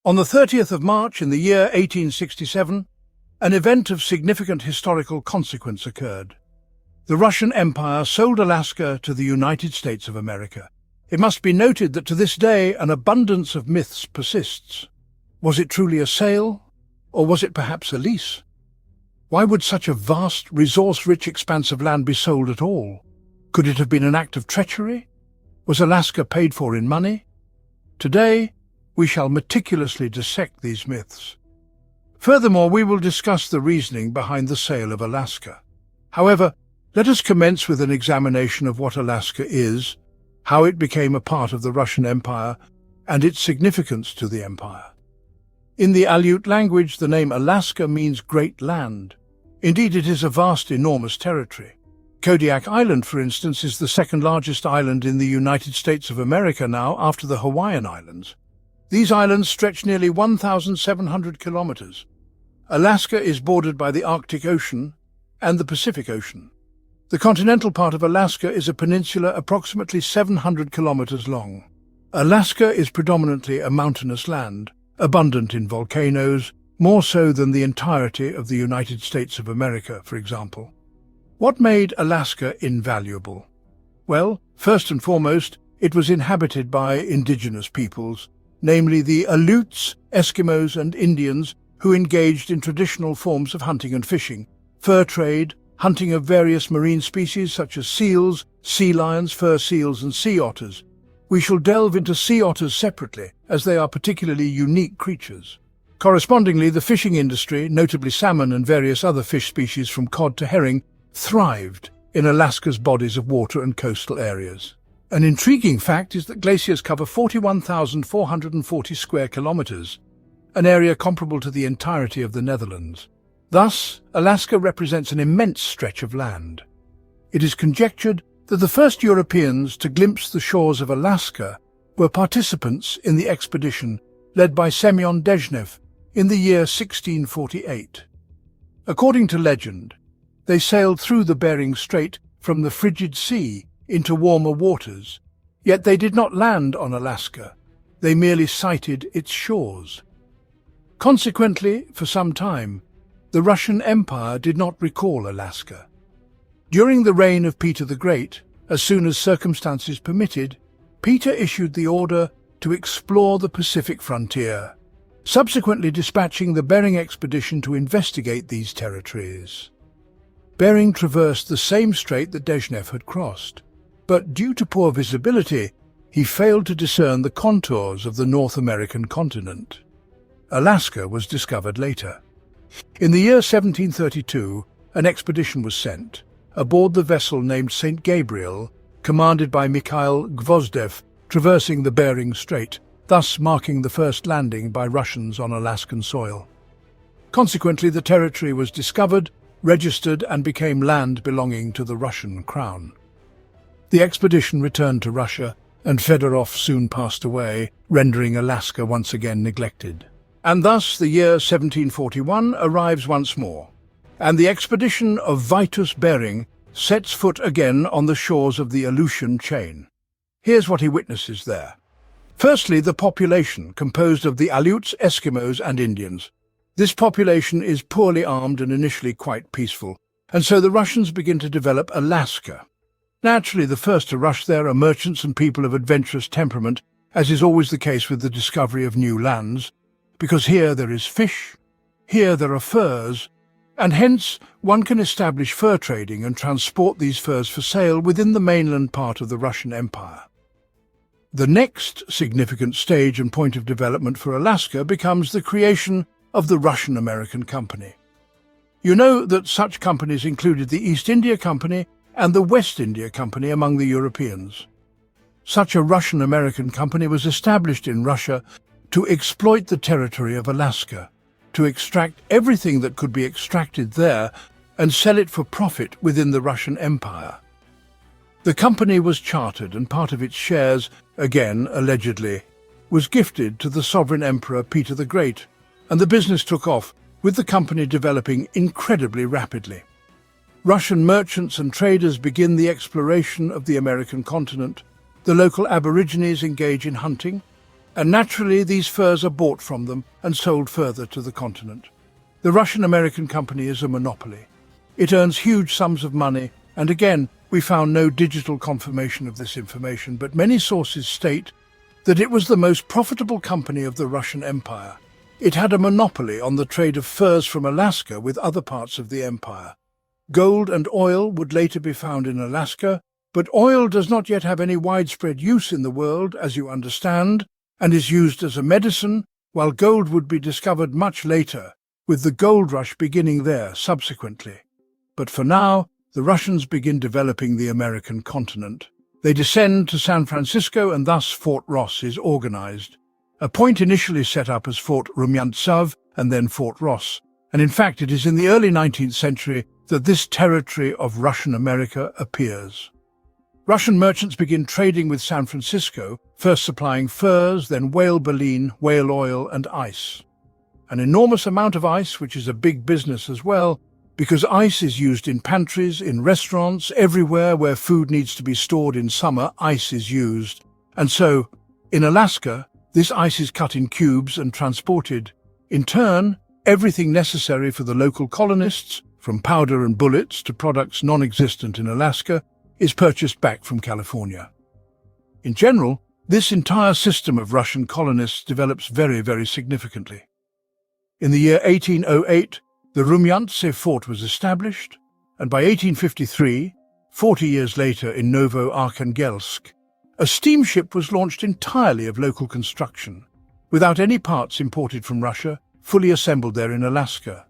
On the 30th of March in the year 1867, an event of significant historical consequence occurred. The Russian Empire sold Alaska to the United States of America. It must be noted that to this day an abundance of myths persists. Was it truly a sale, or was it perhaps a lease? Why would such a vast, resource-rich expanse of land be sold at all? Could it have been an act of treachery? Was Alaska paid for in money? Today, we shall meticulously dissect these myths. Furthermore, we will discuss the reasoning behind the sale of Alaska. However, let us commence with an examination of what Alaska is, how it became a part of the Russian Empire, and its significance to the empire. In the Aleut language, the name Alaska means great land. Indeed, it is a vast, enormous territory. Kodiak Island, for instance, is the second largest island in the United States of America now, after the Hawaiian Islands. These islands stretch nearly 1,700 kilometers. Alaska is bordered by the Arctic Ocean and the Pacific Ocean. The continental part of Alaska is a peninsula approximately 700 kilometers long. Alaska is predominantly a mountainous land, abundant in volcanoes, more so than the entirety of the United States of America, for example. What made Alaska invaluable? Well, first and foremost, it was inhabited by indigenous peoples, namely the Aleuts, Eskimos, and Indians, who engaged in traditional forms of hunting and fishing, fur trade, hunting of various marine species such as seals, sea lions, fur seals, and sea otters. We shall delve into sea otters separately, as they are particularly unique creatures. Correspondingly, the fishing industry, notably salmon and various other fish species from cod to herring, thrived in Alaska's bodies of water and coastal areas. An intriguing fact is that glaciers cover 41,440 square kilometers, an area comparable to the entirety of the Netherlands. Thus, Alaska represents an immense stretch of land. It is conjectured that the first Europeans to glimpse the shores of Alaska were participants in the expedition led by Semyon Dezhnev in the year 1648. According to legend, they sailed through the Bering Strait from the frigid sea into warmer waters, yet they did not land on Alaska. They merely sighted its shores. Consequently, for some time, the Russian Empire did not recall Alaska. During the reign of Peter the Great, as soon as circumstances permitted, Peter issued the order to explore the Pacific frontier, subsequently dispatching the Bering expedition to investigate these territories. Bering traversed the same strait that Dezhnev had crossed, but due to poor visibility, he failed to discern the contours of the North American continent. Alaska was discovered later. In the year 1732, an expedition was sent, aboard the vessel named St. Gabriel, commanded by Mikhail Gvozdev, traversing the Bering Strait, thus marking the first landing by Russians on Alaskan soil. Consequently, the territory was discovered, registered, and became land belonging to the Russian crown. The expedition returned to Russia, and Fedorov soon passed away, rendering Alaska once again neglected. And thus the year 1741 arrives once more, and the expedition of Vitus Bering sets foot again on the shores of the Aleutian chain. Here's what he witnesses there. Firstly, the population, composed of the Aleuts, Eskimos, and Indians. This population is poorly armed and initially quite peaceful, and so the Russians begin to develop Alaska. Naturally, the first to rush there are merchants and people of adventurous temperament, as is always the case with the discovery of new lands, because here there is fish, here there are furs, and hence one can establish fur trading and transport these furs for sale within the mainland part of the Russian Empire. The next significant stage and point of development for Alaska becomes the creation of the Russian-American Company. You know that such companies included the East India Company and the West India Company among the Europeans. Such a Russian-American company was established in Russia to exploit the territory of Alaska, to extract everything that could be extracted there and sell it for profit within the Russian Empire. The company was chartered, and part of its shares, again allegedly, was gifted to the sovereign emperor Peter the Great, and the business took off, with the company developing incredibly rapidly. Russian merchants and traders begin the exploration of the American continent. The local Aborigines engage in hunting, and naturally these furs are bought from them and sold further to the continent. The Russian-American company is a monopoly. It earns huge sums of money, and again, we found no digital confirmation of this information, but many sources state that it was the most profitable company of the Russian Empire. It had a monopoly on the trade of furs from Alaska with other parts of the empire. Gold and oil would later be found in Alaska, but oil does not yet have any widespread use in the world, as you understand, and is used as a medicine, while gold would be discovered much later, with the gold rush beginning there subsequently. But for now, the Russians begin developing the American continent. They descend to San Francisco, and thus Fort Ross is organized. A point initially set up as Fort Rumyantsev and then Fort Ross, and in fact it is in the early 19th century that this territory of Russian America appears. Russian merchants begin trading with San Francisco, first supplying furs, then whale baleen, whale oil and ice. An enormous amount of ice, which is a big business as well, because ice is used in pantries, in restaurants, everywhere where food needs to be stored in summer, ice is used. And so, in Alaska, this ice is cut in cubes and transported. In turn, everything necessary for the local colonists, from powder and bullets to products non-existent in Alaska, is purchased back from California. In general, this entire system of Russian colonists develops very, very significantly. In the year 1808, the Rumyantsev fort was established, and by 1853, 40 years later in Novo-Arkhangelsk, a steamship was launched entirely of local construction, without any parts imported from Russia, fully assembled there in Alaska.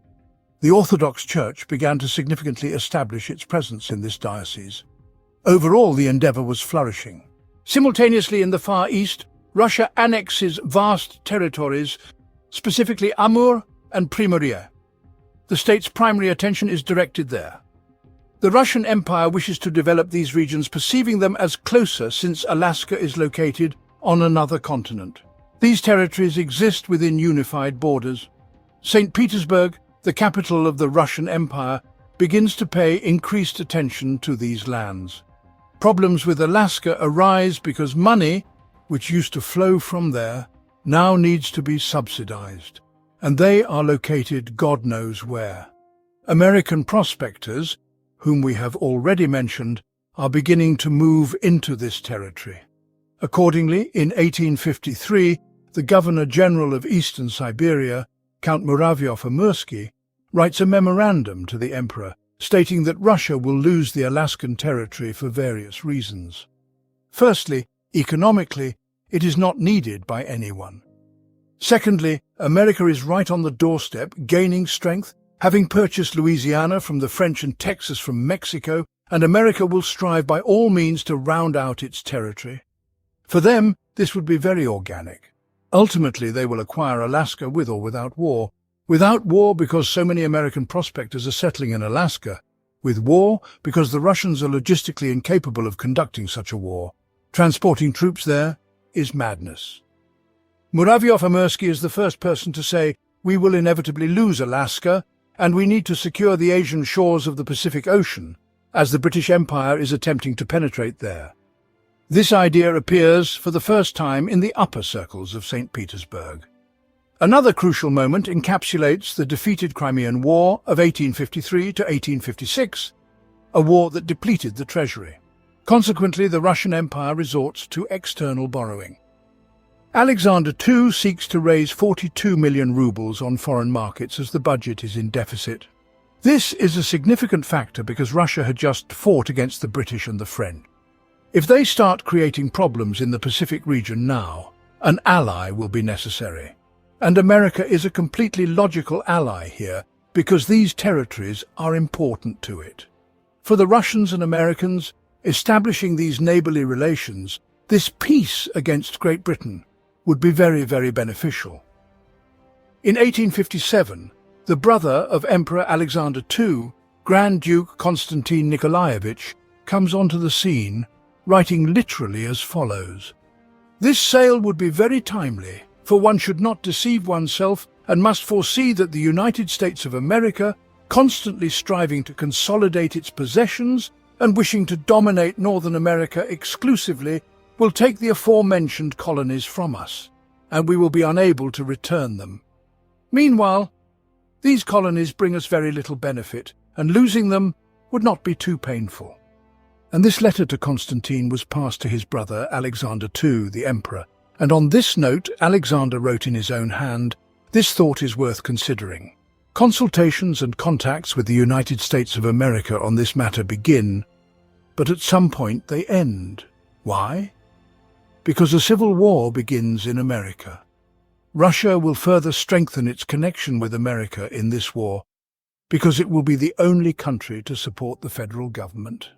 The Orthodox Church began to significantly establish its presence in this diocese. Overall, the endeavor was flourishing. Simultaneously in the Far East, Russia annexes vast territories, specifically Amur and Primorie. The state's primary attention is directed there. The Russian Empire wishes to develop these regions, perceiving them as closer since Alaska is located on another continent. These territories exist within unified borders. St. Petersburg, the capital of the Russian Empire, begins to pay increased attention to these lands. Problems with Alaska arise because money, which used to flow from there, now needs to be subsidized, and they are located God knows where. American prospectors, whom we have already mentioned, are beginning to move into this territory. Accordingly, in 1853, the Governor-General of Eastern Siberia, Count Muravyov-Amursky, writes a memorandum to the Emperor stating that Russia will lose the Alaskan territory for various reasons. Firstly, economically, it is not needed by anyone. Secondly, America is right on the doorstep, gaining strength, having purchased Louisiana from the French and Texas from Mexico, and America will strive by all means to round out its territory. For them, this would be very organic. Ultimately, they will acquire Alaska with or without war. Without war because so many American prospectors are settling in Alaska. With war because the Russians are logistically incapable of conducting such a war. Transporting troops there is madness. Muravyov-Amursky is the first person to say, "We will inevitably lose Alaska, and we need to secure the Asian shores of the Pacific Ocean, as the British Empire is attempting to penetrate there." This idea appears for the first time in the upper circles of St. Petersburg. Another crucial moment encapsulates the defeated Crimean War of 1853 to 1856, a war that depleted the treasury. Consequently, the Russian Empire resorts to external borrowing. Alexander II seeks to raise 42 million rubles on foreign markets as the budget is in deficit. This is a significant factor because Russia had just fought against the British and the French. If they start creating problems in the Pacific region now, an ally will be necessary. And America is a completely logical ally here because these territories are important to it. For the Russians and Americans, establishing these neighborly relations, this peace against Great Britain, would be very, very beneficial. In 1857, the brother of Emperor Alexander II, Grand Duke Konstantin Nikolaevich, comes onto the scene, writing literally as follows. "This sale would be very timely, for one should not deceive oneself and must foresee that the United States of America, constantly striving to consolidate its possessions and wishing to dominate Northern America exclusively, will take the aforementioned colonies from us. and we will be unable to return them. Meanwhile, these colonies bring us very little benefit, and losing them would not be too painful." And this letter to Constantine was passed to his brother Alexander II, the emperor. And on this note, Alexander wrote in his own hand, "This thought is worth considering. Consultations and contacts with the United States of America on this matter begin, but at some point they end. Why? Because a civil war begins in America. Russia will further strengthen its connection with America in this war, because it will be the only country to support the federal government.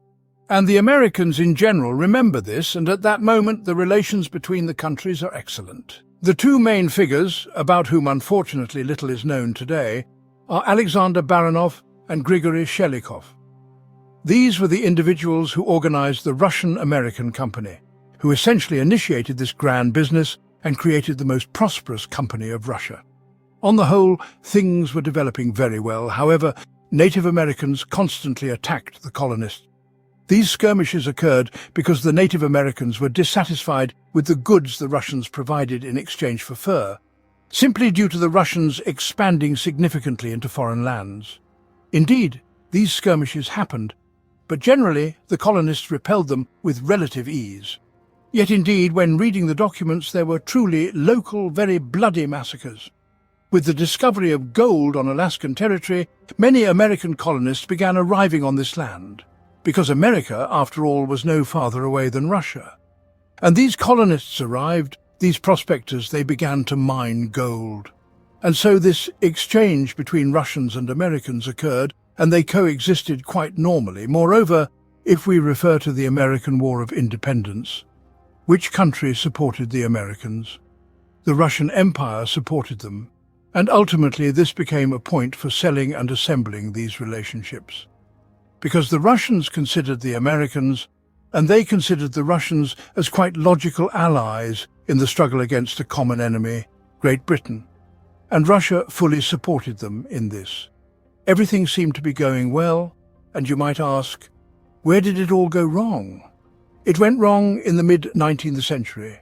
And the Americans in general remember this, and at that moment the relations between the countries are excellent. The two main figures, about whom unfortunately little is known today, are Alexander Baranov and Grigory Shelikov. These were the individuals who organized the Russian-American Company, who essentially initiated this grand business and created the most prosperous company of Russia. On the whole, things were developing very well. However, Native Americans constantly attacked the colonists. These skirmishes occurred because the Native Americans were dissatisfied with the goods the Russians provided in exchange for fur, simply due to the Russians expanding significantly into foreign lands. Indeed, these skirmishes happened, but generally the colonists repelled them with relative ease. Yet indeed, when reading the documents, there were truly local, very bloody massacres. With the discovery of gold on Alaskan territory, many American colonists began arriving on this land, because America, after all, was no farther away than Russia. And these colonists arrived, these prospectors, they began to mine gold. And so this exchange between Russians and Americans occurred, and they coexisted quite normally. Moreover, if we refer to the American War of Independence, which country supported the Americans? The Russian Empire supported them, and ultimately this became a point for selling and assembling these relationships. Because the Russians considered the Americans, and they considered the Russians as quite logical allies in the struggle against a common enemy, Great Britain, and Russia fully supported them in this. Everything seemed to be going well, and you might ask, where did it all go wrong? It went wrong in the mid-19th century,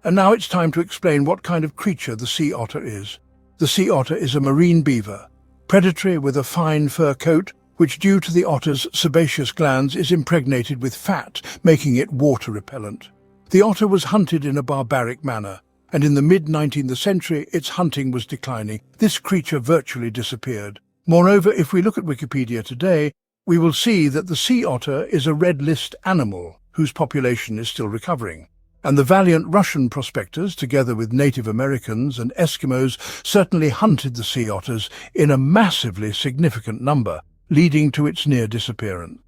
and now it's time to explain what kind of creature the sea otter is. The sea otter is a marine beaver, predatory with a fine fur coat, which due to the otter's sebaceous glands is impregnated with fat, making it water repellent. The otter was hunted in a barbaric manner, and in the mid-19th century its hunting was declining. This creature virtually disappeared. Moreover, if we look at Wikipedia today, we will see that the sea otter is a red list animal whose population is still recovering. And the valiant Russian prospectors, together with Native Americans and Eskimos, certainly hunted the sea otters in a massively significant number, leading to its near disappearance.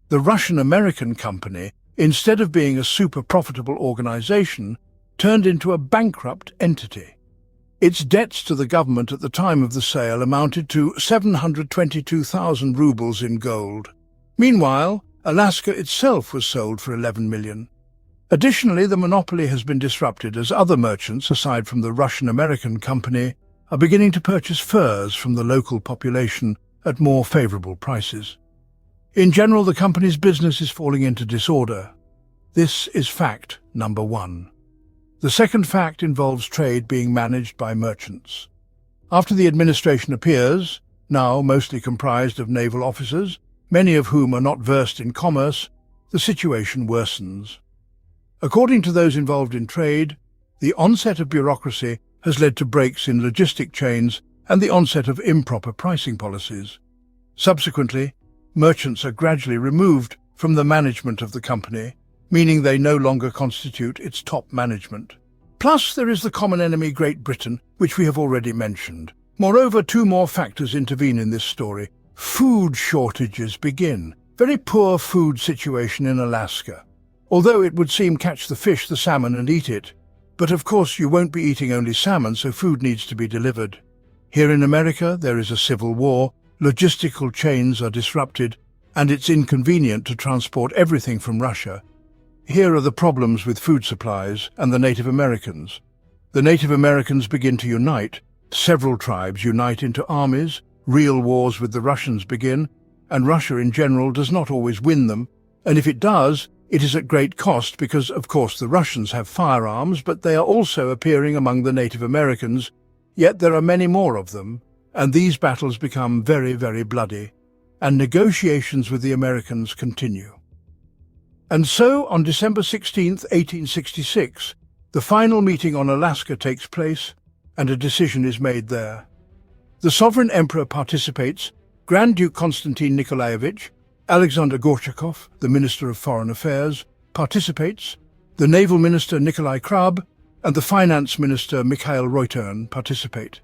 The Russian-American Company, instead of being a super profitable organization, turned into a bankrupt entity. Its debts to the government at the time of the sale amounted to 722,000 rubles in gold. Meanwhile, Alaska itself was sold for 11 million. Additionally, the monopoly has been disrupted as other merchants, aside from the Russian-American Company, are beginning to purchase furs from the local population at more favorable prices. In general, the company's business is falling into disorder. This is fact number one. The second fact involves trade being managed by merchants. After the administration appears, now mostly comprised of naval officers, many of whom are not versed in commerce, the situation worsens. According to those involved in trade, the onset of bureaucracy has led to breaks in logistic chains and the onset of improper pricing policies. Subsequently, merchants are gradually removed from the management of the company, meaning they no longer constitute its top management. Plus, there is the common enemy Great Britain, which we have already mentioned. Moreover, two more factors intervene in this story. Food shortages begin. Very poor food situation in Alaska. Although it would seem catch the fish, the salmon, and eat it. But of course you won't be eating only salmon, so food needs to be delivered. Here in America, there is a civil war, logistical chains are disrupted, and it's inconvenient to transport everything from Russia. Here are the problems with food supplies and the Native Americans. The Native Americans begin to unite. Several tribes unite into armies, real wars with the Russians begin, and Russia in general does not always win them, and if it does, It is at great cost because, of course, the Russians have firearms, but they are also appearing among the Native Americans, yet there are many more of them, and these battles become very, very bloody, and negotiations with the Americans continue. And so, on December 16, 1866, the final meeting on Alaska takes place, and a decision is made there. The sovereign emperor participates, Grand Duke Konstantin Nikolaevich, Alexander Gorchakov, the Minister of Foreign Affairs, participates, the Naval Minister Nikolai Krab and the Finance Minister Mikhail Reutern participate,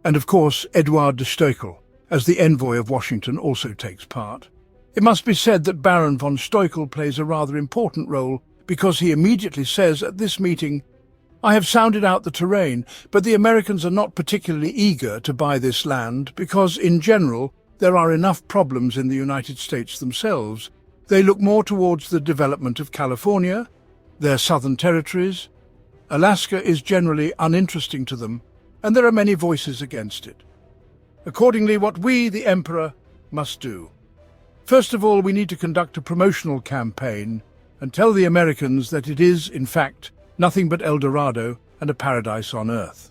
and of course Eduard de Stoeckel, as the envoy of Washington, also takes part. It must be said that Baron von Stoeckel plays a rather important role because he immediately says at this meeting, "I have sounded out the terrain, but the Americans are not particularly eager to buy this land because, in general, there are enough problems in the United States themselves. They look more towards the development of California, their southern territories. Alaska is generally uninteresting to them, and there are many voices against it. Accordingly, what we, the Emperor, must do. First of all, we need to conduct a promotional campaign and tell the Americans that it is, in fact, nothing but El Dorado and a paradise on earth.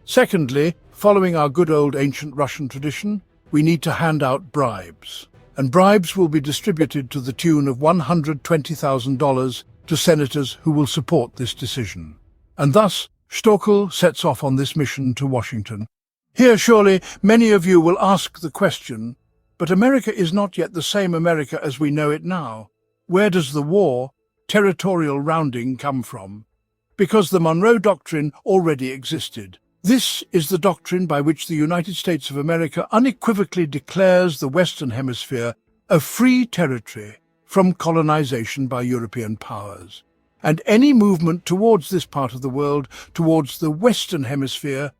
Secondly, following our good old ancient Russian tradition, we need to hand out bribes, and bribes will be distributed to the tune of $120,000 to senators who will support this decision. And thus, Stoeckel sets off on this mission to Washington. Here, surely, many of you will ask the question, but America is not yet the same America as we know it now. Where does the war, territorial rounding, come from? Because the Monroe Doctrine already existed. This is the doctrine by which the United States of America unequivocally declares the Western Hemisphere a free territory from colonization by European powers. And any movement towards this part of the world, towards the Western Hemisphere,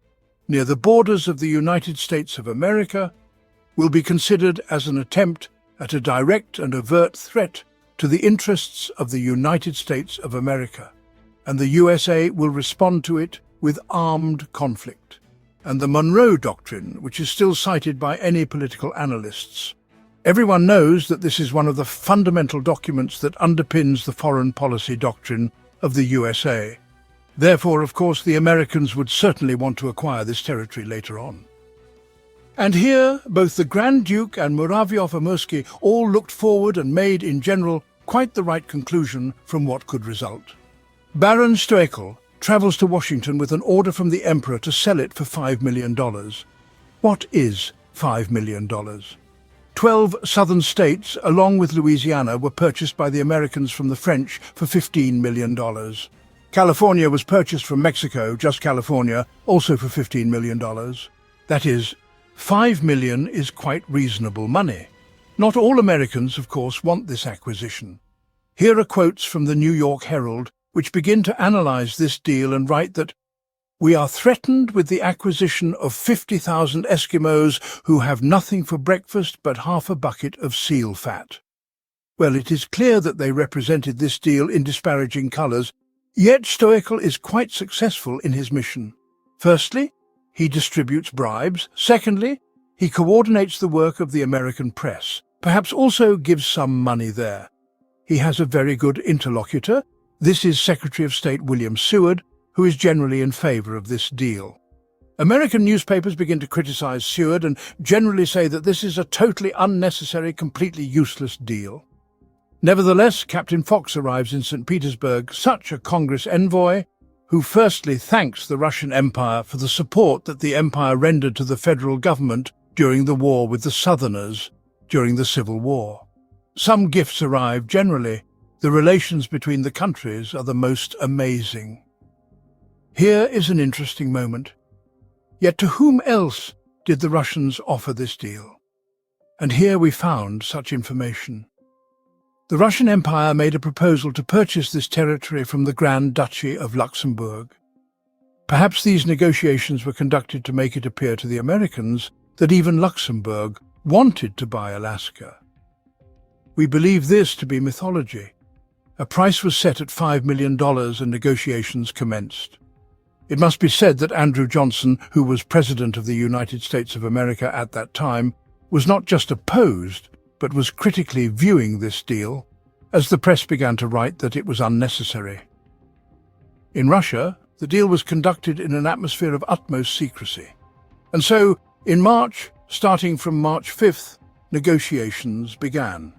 near the borders of the United States of America, will be considered as an attempt at a direct and overt threat to the interests of the United States of America, and the USA will respond to it with armed conflict. And the Monroe Doctrine, which is still cited by any political analysts. Everyone knows that this is one of the fundamental documents that underpins the foreign policy doctrine of the USA. Therefore, of course, the Americans would certainly want to acquire this territory later on. And here, both the Grand Duke and Muravyov-Amursky all looked forward and made, in general, quite the right conclusion from what could result. Baron Stoeckel travels to Washington with an order from the Emperor to sell it for $5 million. What is $5 million? 12 southern states, along with Louisiana, were purchased by the Americans from the French for $15 million. California was purchased from Mexico, just California, also for $15 million. That is, $5 million is quite reasonable money. Not all Americans, of course, want this acquisition. Here are quotes from the New York Herald, which begin to analyze this deal and write that we are threatened with the acquisition of 50,000 Eskimos who have nothing for breakfast but half a bucket of seal fat. Well, it is clear that they represented this deal in disparaging colors, yet Stoeckel is quite successful in his mission. Firstly, he distributes bribes. Secondly, he coordinates the work of the American press, perhaps also gives some money there. He has a very good interlocutor. This is Secretary of State William Seward, who is generally in favor of this deal. American newspapers begin to criticize Seward and generally say that this is a totally unnecessary, completely useless deal. Nevertheless, Captain Fox arrives in St. Petersburg, such a Congress envoy, who firstly thanks the Russian Empire for the support that the Empire rendered to the federal government during the war with the Southerners during the Civil War. Some gifts arrive generally. The relations between the countries are the most amazing. Here is an interesting moment. Yet to whom else did the Russians offer this deal? And here we found such information. The Russian Empire made a proposal to purchase this territory from the Grand Duchy of Luxembourg. Perhaps these negotiations were conducted to make it appear to the Americans that even Luxembourg wanted to buy Alaska. We believe this to be mythology. A price was set at $5 million and negotiations commenced. It must be said that Andrew Johnson, who was President of the United States of America at that time, was not just opposed, but was critically viewing this deal. as the press began to write that it was unnecessary. In Russia, the deal was conducted in an atmosphere of utmost secrecy. And so, in March, starting from March 5th, negotiations began.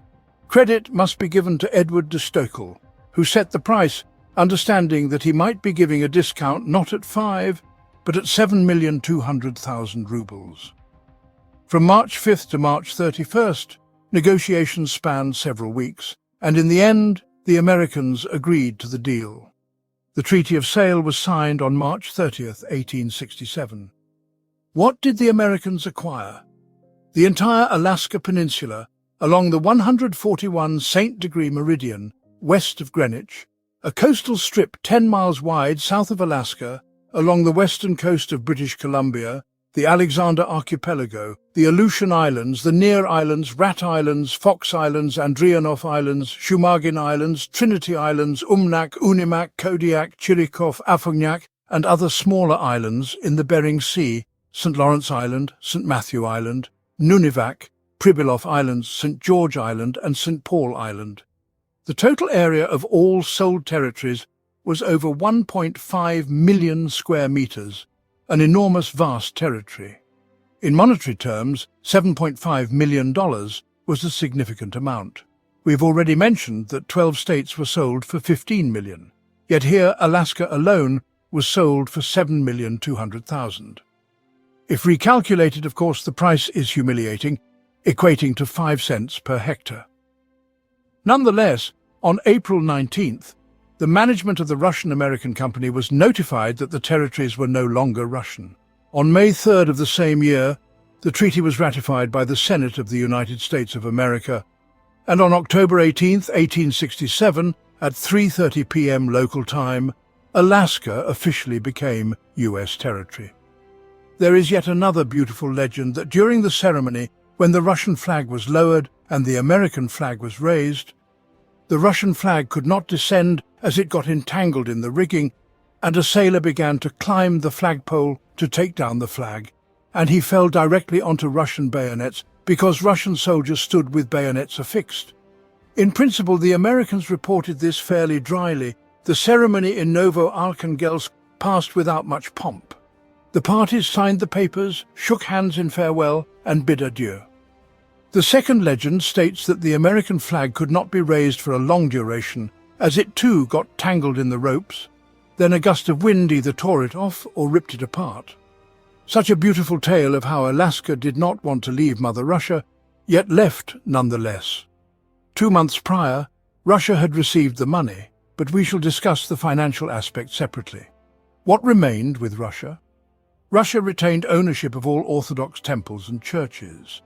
Credit must be given to Edward de Stokel, who set the price, understanding that he might be giving a discount not at 5, but at 7,200,000 rubles. From March 5th to March 31st, negotiations spanned several weeks, and in the end, the Americans agreed to the deal. The Treaty of Sale was signed on March 30th, 1867. What did the Americans acquire? The entire Alaska Peninsula, along the 141 Saint Degree Meridian, west of Greenwich, a coastal strip 10 miles wide south of Alaska, along the western coast of British Columbia, the Alexander Archipelago, the Aleutian Islands, the Near Islands, Rat Islands, Fox Islands, Andreanof Islands, Shumagin Islands, Trinity Islands, Umnak, Unimak, Kodiak, Chirikov, Afognak, and other smaller islands in the Bering Sea, St. Lawrence Island, St. Matthew Island, Nunivak, Pribilof Islands, St. George Island, and St. Paul Island. The total area of all sold territories was over 1.5 million square meters, an enormous vast territory. In monetary terms, $7.5 million was a significant amount. We've already mentioned that 12 states were sold for $15 million, yet here Alaska alone was sold for $7,200,000. If recalculated, of course, the price is humiliating, equating to 5 cents per hectare. Nonetheless, on April 19th, the management of the Russian-American company was notified that the territories were no longer Russian. On May 3rd of the same year, the treaty was ratified by the Senate of the United States of America, and on October 18th, 1867, at 3:30 p.m. local time, Alaska officially became U.S. territory. There is yet another beautiful legend that during the ceremony, when the Russian flag was lowered and the American flag was raised, the Russian flag could not descend as it got entangled in the rigging, and a sailor began to climb the flagpole to take down the flag, and he fell directly onto Russian bayonets because Russian soldiers stood with bayonets affixed. In principle, the Americans reported this fairly dryly. The ceremony in Novo-Arkhangelsk passed without much pomp. The parties signed the papers, shook hands in farewell, and bid adieu. The second legend states that the American flag could not be raised for a long duration, as it too got tangled in the ropes. Then a gust of wind either tore it off or ripped it apart. Such a beautiful tale of how Alaska did not want to leave Mother Russia, yet left nonetheless. 2 months prior, Russia had received the money, but we shall discuss the financial aspect separately. What remained with Russia? Russia retained ownership of all Orthodox temples and churches.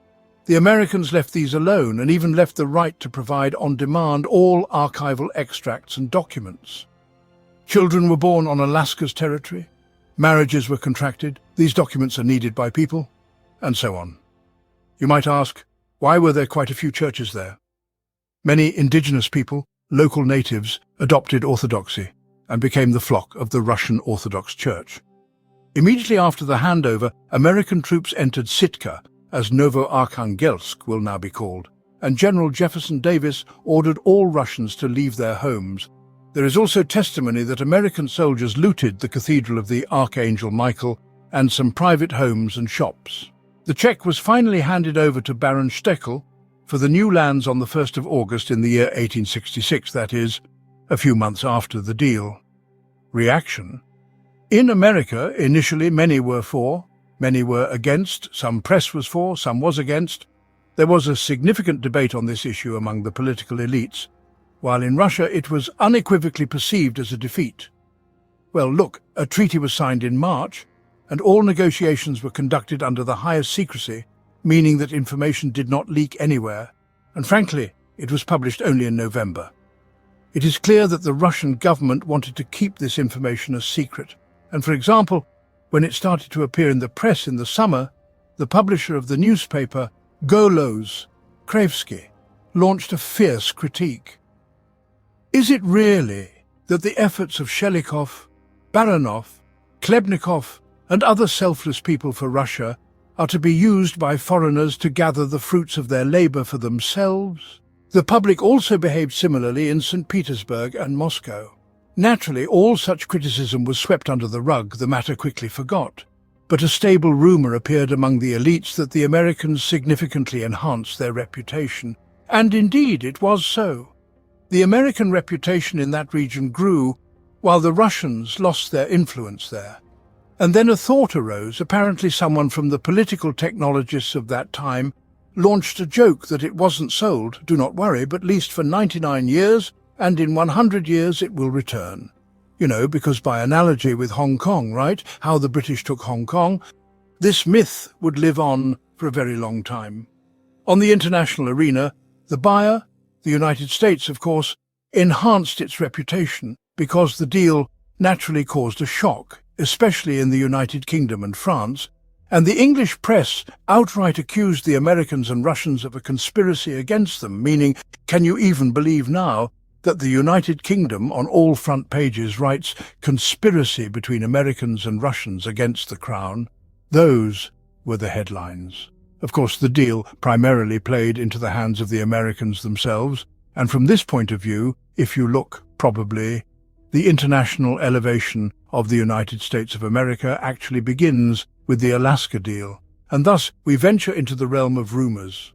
The Americans left these alone and even left the right to provide on demand all archival extracts and documents. Children were born on Alaska's territory, marriages were contracted, these documents are needed by people, and so on. You might ask, why were there quite a few churches there? Many indigenous people, local natives, adopted Orthodoxy and became the flock of the Russian Orthodox Church. Immediately after the handover, American troops entered Sitka, as Novo-Arkhangelsk will now be called, and General Jefferson Davis ordered all Russians to leave their homes. There is also testimony that American soldiers looted the Cathedral of the Archangel Michael and some private homes and shops. The check was finally handed over to Baron Steckel for the new lands on the 1st of August in the year 1866, that is, a few months after the deal. Reaction? In America, initially many were for, many were against, some press was for, some was against. There was a significant debate on this issue among the political elites, while in Russia it was unequivocally perceived as a defeat. Well, look, a treaty was signed in March, and all negotiations were conducted under the highest secrecy, meaning that information did not leak anywhere, and frankly, it was published only in November. It is clear that the Russian government wanted to keep this information a secret, and for example, when it started to appear in the press in the summer, the publisher of the newspaper, Golos Krevsky, launched a fierce critique. Is it really that the efforts of Shelikov, Baranov, Klebnikov, and other selfless people for Russia are to be used by foreigners to gather the fruits of their labor for themselves? The public also behaved similarly in St. Petersburg and Moscow. Naturally, all such criticism was swept under the rug, the matter quickly forgot. But a stable rumor appeared among the elites that the Americans significantly enhanced their reputation. And indeed, it was so. The American reputation in that region grew, while the Russians lost their influence there. And then a thought arose. Apparently someone from the political technologists of that time launched a joke that it wasn't sold, do not worry, but leased for 99 years, and in 100 years it will return. You know, because by analogy with Hong Kong, right? How the British took Hong Kong. This myth would live on for a very long time. On the international arena, the buyer, the United States, of course, enhanced its reputation because the deal naturally caused a shock, especially in the United Kingdom and France, and the English press outright accused the Americans and Russians of a conspiracy against them, meaning, can you even believe now that the United Kingdom on all front pages writes conspiracy between Americans and Russians against the Crown? Those were the headlines. Of course, the deal primarily played into the hands of the Americans themselves, and from this point of view, if you look, probably, the international elevation of the United States of America actually begins with the Alaska deal, and thus we venture into the realm of rumors.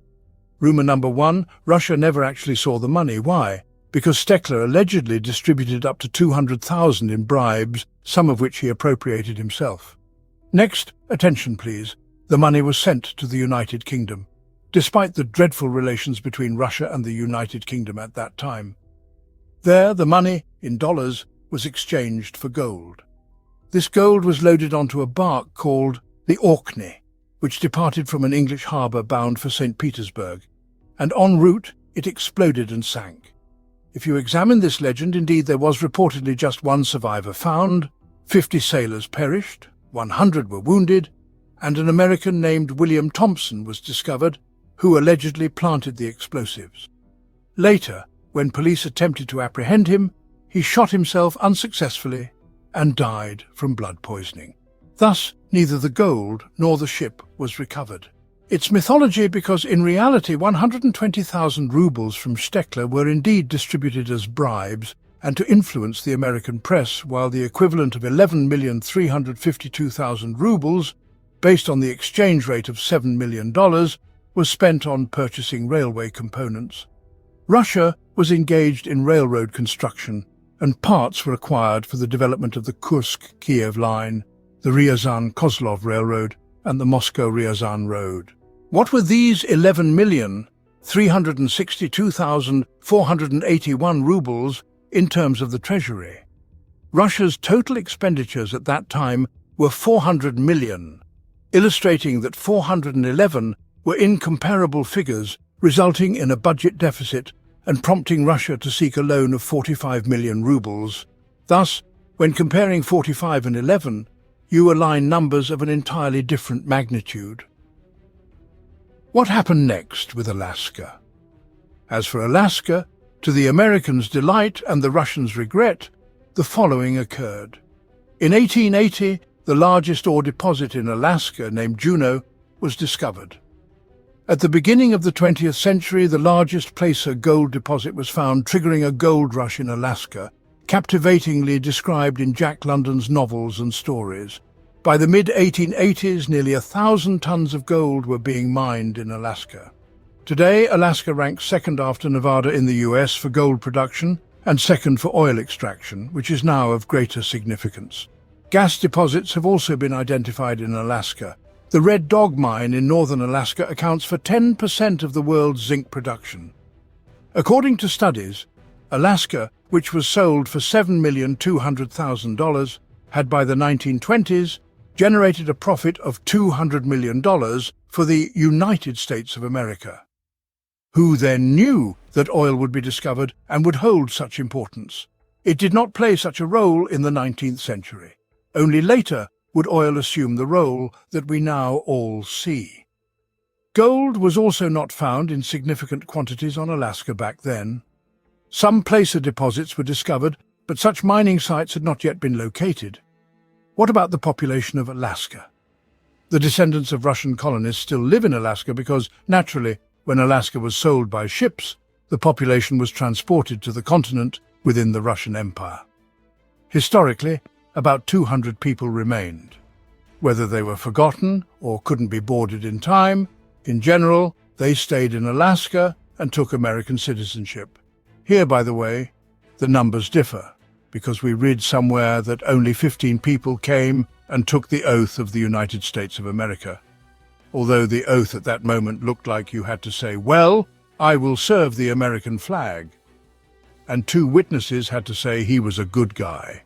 Rumor number one, Russia never actually saw the money. Why? Because Steckler allegedly distributed up to 200,000 in bribes, some of which he appropriated himself. Next, attention please, the money was sent to the United Kingdom, despite the dreadful relations between Russia and the United Kingdom at that time. There, the money, in dollars, was exchanged for gold. This gold was loaded onto a bark called the Orkney, which departed from an English harbour bound for St. Petersburg, and en route it exploded and sank. If you examine this legend, indeed there was reportedly just one survivor found, 50 sailors perished, 100 were wounded, and an American named William Thompson was discovered, who allegedly planted the explosives. Later, when police attempted to apprehend him, he shot himself unsuccessfully and died from blood poisoning. Thus, neither the gold nor the ship was recovered. It's mythology because in reality 120,000 rubles from Steckler were indeed distributed as bribes and to influence the American press, while the equivalent of 11,352,000 rubles, based on the exchange rate of $7 million, was spent on purchasing railway components. Russia was engaged in railroad construction, and parts were acquired for the development of the Kursk-Kiev line, the Ryazan-Kozlov Railroad, and the Moscow-Ryazan Road. What were these 11,362,481 rubles in terms of the treasury? Russia's total expenditures at that time were 400 million, illustrating that 411 were incomparable figures, resulting in a budget deficit and prompting Russia to seek a loan of 45 million rubles. Thus, when comparing 45 and 11, you align numbers of an entirely different magnitude. What happened next with Alaska? As for Alaska, to the Americans' delight and the Russians' regret, the following occurred. In 1880, the largest ore deposit in Alaska, named Juneau, was discovered. At the beginning of the 20th century, the largest placer gold deposit was found, triggering a gold rush in Alaska, captivatingly described in Jack London's novels and stories. By the mid-1880s, nearly 1,000 tons of gold were being mined in Alaska. Today, Alaska ranks second after Nevada in the US for gold production and second for oil extraction, which is now of greater significance. Gas deposits have also been identified in Alaska. The Red Dog mine in northern Alaska accounts for 10% of the world's zinc production. According to studies, Alaska, which was sold for $7,200,000, had by the 1920s generated a profit of $200 million for the United States of America. Who then knew that oil would be discovered and would hold such importance? It did not play such a role in the 19th century. Only later would oil assume the role that we now all see. Gold was also not found in significant quantities on Alaska back then. Some placer deposits were discovered, but such mining sites had not yet been located. What about the population of Alaska? The descendants of Russian colonists still live in Alaska because, naturally, when Alaska was sold by ships, the population was transported to the continent within the Russian Empire. Historically, about 200 people remained. Whether they were forgotten or couldn't be boarded in time, in general, they stayed in Alaska and took American citizenship. Here, by the way, the numbers differ, because we read somewhere that only 15 people came and took the oath of the United States of America. Although the oath at that moment looked like you had to say, "Well, I will serve the American flag." And 2 witnesses had to say he was a good guy.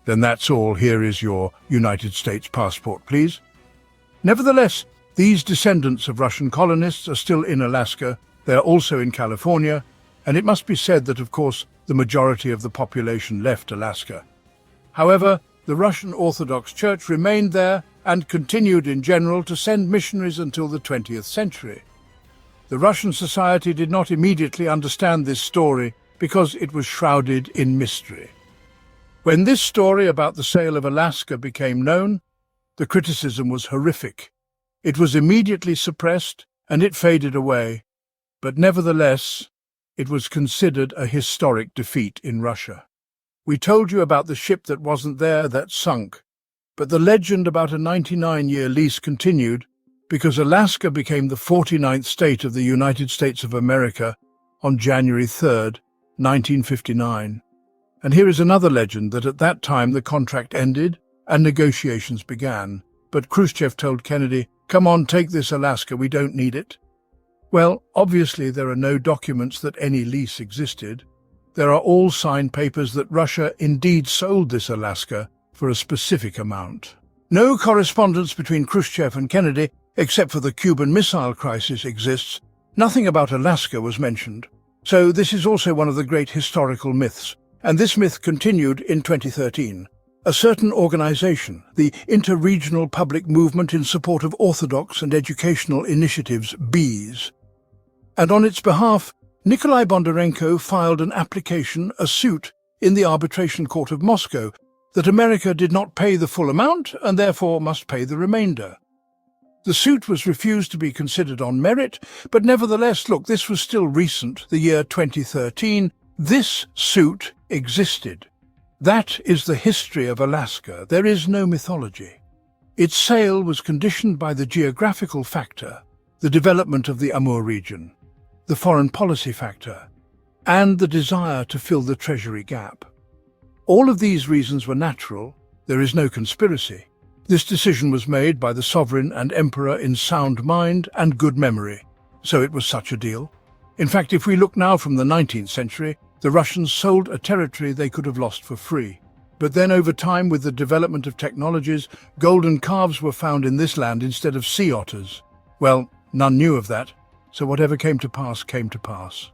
Then that's all. Here is your United States passport, please. Nevertheless, these descendants of Russian colonists are still in Alaska. They are also in California, and it must be said that, of course, the majority of the population left Alaska. However, the Russian Orthodox Church remained there and continued in general to send missionaries until the 20th century. The Russian society did not immediately understand this story because it was shrouded in mystery. When this story about the sale of Alaska became known, the criticism was horrific. It was immediately suppressed and it faded away, but nevertheless, it was considered a historic defeat in Russia. We told you about the ship that wasn't there, that sunk, but the legend about a 99-year lease continued because Alaska became the 49th state of the United States of America on January 3rd, 1959. And here is another legend that at that time the contract ended and negotiations began. But Khrushchev told Kennedy, "Come on, take this Alaska, we don't need it." Well, obviously there are no documents that any lease existed. There are all signed papers that Russia indeed sold this Alaska for a specific amount. No correspondence between Khrushchev and Kennedy, except for the Cuban Missile Crisis, exists. Nothing about Alaska was mentioned. So this is also one of the great historical myths. And this myth continued in 2013. A certain organization, the Interregional Public Movement in Support of Orthodox and Educational Initiatives, BEES. And on its behalf, Nikolai Bondarenko filed an application, a suit, in the Arbitration Court of Moscow, that America did not pay the full amount and therefore must pay the remainder. The suit was refused to be considered on merit, but nevertheless, look, this was still recent, the year 2013. This suit existed. That is the history of Alaska. There is no mythology. Its sale was conditioned by the geographical factor, the development of the Amur region, the foreign policy factor, and the desire to fill the treasury gap. All of these reasons were natural. There is no conspiracy. This decision was made by the sovereign and emperor in sound mind and good memory. So it was such a deal. In fact, if we look now from the 19th century, the Russians sold a territory they could have lost for free. But then over time, with the development of technologies, golden calves were found in this land instead of sea otters. Well, none knew of that, so whatever came to pass came to pass.